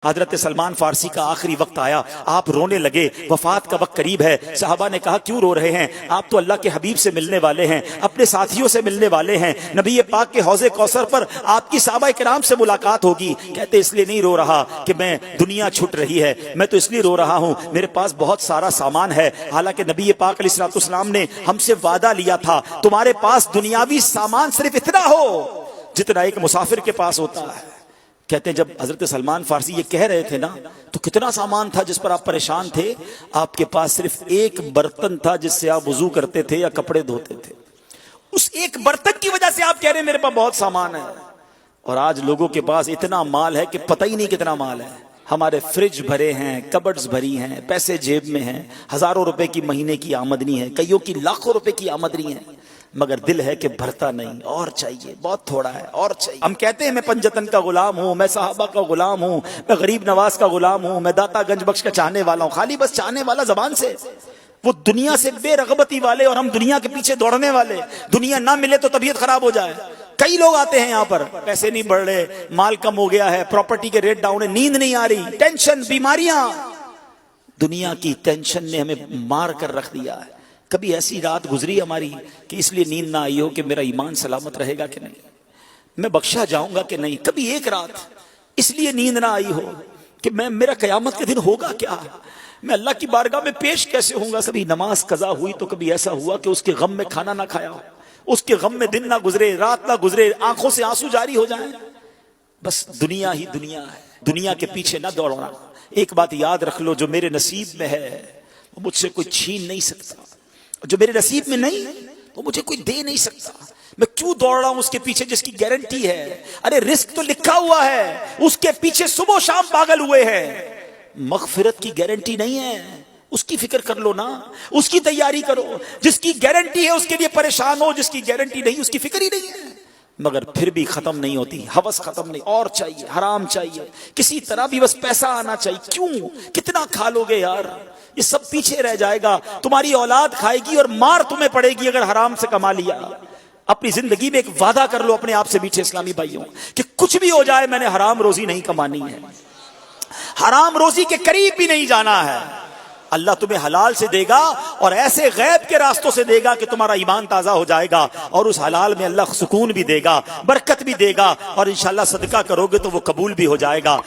حضرت سلمان فارسی کا آخری وقت آیا، آپ رونے لگے، وفات کا وقت قریب ہے۔ صحابہ نے کہا کیوں رو رہے ہیں؟ آپ تو اللہ کے حبیب سے ملنے والے ہیں، اپنے ساتھیوں سے ملنے والے ہیں، نبی پاک کے حوض کوثر پر آپ کی صحابہ کرام سے ملاقات ہوگی۔ کہتے اس لیے نہیں رو رہا کہ میں دنیا چھٹ رہی ہے، میں تو اس لیے رو رہا ہوں میرے پاس بہت سارا سامان ہے، حالانکہ نبی پاک علیہ الصلوۃ والسلام نے ہم سے وعدہ لیا تھا تمہارے پاس دنیاوی سامان صرف اتنا ہو جتنا ایک مسافر کے پاس ہوتا ہے۔ کہتے ہیں جب حضرت سلمان فارسی یہ کہہ رہے تھے نا تو کتنا سامان تھا جس پر آپ پریشان تھے۔ آپ کے پاس صرف ایک برتن تھا جس سے آپ وضو کرتے تھے یا کپڑے دھوتے تھے، اس ایک برتن کی وجہ سے آپ کہہ رہے ہیں میرے پاس بہت سامان ہے۔ اور آج لوگوں کے پاس اتنا مال ہے کہ پتہ ہی نہیں کتنا مال ہے۔ ہمارے فریج بھرے ہیں، کبڈز بھری ہیں، پیسے جیب میں ہیں، ہزاروں روپے کی مہینے کی آمدنی ہے، کئیوں کی لاکھوں روپے کی آمدنی ہے، مگر دل ہے کہ بھرتا نہیں، اور چاہیے، بہت تھوڑا ہے، اور چاہیے۔ ہم کہتے ہیں میں پنجتن کا غلام ہوں، میں صحابہ کا غلام ہوں، میں غریب نواز کا غلام ہوں، میں داتا گنج بخش کا چاہنے والا ہوں، خالی بس چاہنے والا زبان سے۔ وہ دنیا سے بے رغبتی والے اور ہم دنیا کے پیچھے دوڑنے والے، دنیا نہ ملے تو طبیعت خراب ہو جائے۔ کئی لوگ آتے ہیں یہاں پر، پیسے نہیں بڑھ رہے، مال کم ہو گیا ہے، پراپرٹی کے ریٹ ڈاؤن ہے، نیند نہیں آ رہی، ٹینشن، بیماریاں، دنیا کی ٹینشن نے ہمیں مار کر رکھ دیا ہے۔ کبھی ایسی رات گزری ہماری کہ اس لیے نیند نہ آئی ہو کہ میرا ایمان سلامت رہے گا کہ نہیں، میں بخشا جاؤں گا کہ نہیں؟ کبھی ایک رات اس لیے نیند نہ آئی ہو کہ میرا قیامت کے دن ہوگا کیا، میں اللہ کی بارگاہ میں پیش کیسے ہوں گا؟ کبھی نماز قضا ہوئی تو کبھی ایسا ہوا کہ اس کے غم میں کھانا نہ کھایا ہو، اس کے غم میں دن نہ گزرے، رات نہ گزرے، آنکھوں سے آنسو جاری ہو جائیں۔ بس دنیا ہی دنیا ہے، دنیا کے پیچھے نہ دوڑنا۔ ایک بات یاد رکھ لو، جو میرے نصیب میں ہے وہ مجھ سے کوئی چھین نہیں سکتا، جو میرے نصیب میں نہیں وہ مجھے کوئی دے نہیں سکتا۔ میں کیوں دوڑ رہا ہوں اس کے پیچھے جس کی گارنٹی ہے؟ ارے رزق تو لکھا ہوا ہے، اس کے پیچھے صبح و شام پاگل ہوئے ہیں۔ مغفرت کی گارنٹی نہیں ہے، اس کی فکر کر لو نا، اس کی تیاری کرو۔ جس کی گارنٹی ہے اس کے لیے پریشان ہو، جس کی گارنٹی نہیں اس کی فکر ہی نہیں ہے۔ مگر پھر بھی ختم نہیں ہوتی، ہوس ختم نہیں، اور چاہیے، حرام چاہیے، کسی طرح بھی بس پیسہ آنا چاہیے۔ کیوں؟ کتنا کھا لو گے یار، یہ سب پیچھے رہ جائے گا، تمہاری اولاد کھائے گی اور مار تمہیں پڑے گی اگر حرام سے کما لیا۔ اپنی زندگی میں ایک وعدہ کر لو اپنے آپ سے میٹھے اسلامی بھائیوں کہ کچھ بھی ہو جائے میں نے حرام روزی نہیں کمانی ہے، حرام روزی کے قریب بھی نہیں جانا ہے۔ اللہ تمہیں حلال سے دے گا اور ایسے غیب کے راستوں سے دے گا کہ تمہارا ایمان تازہ ہو جائے گا، اور اس حلال میں اللہ سکون بھی دے گا، برکت بھی دے گا، اور انشاءاللہ صدقہ کرو گے تو وہ قبول بھی ہو جائے گا۔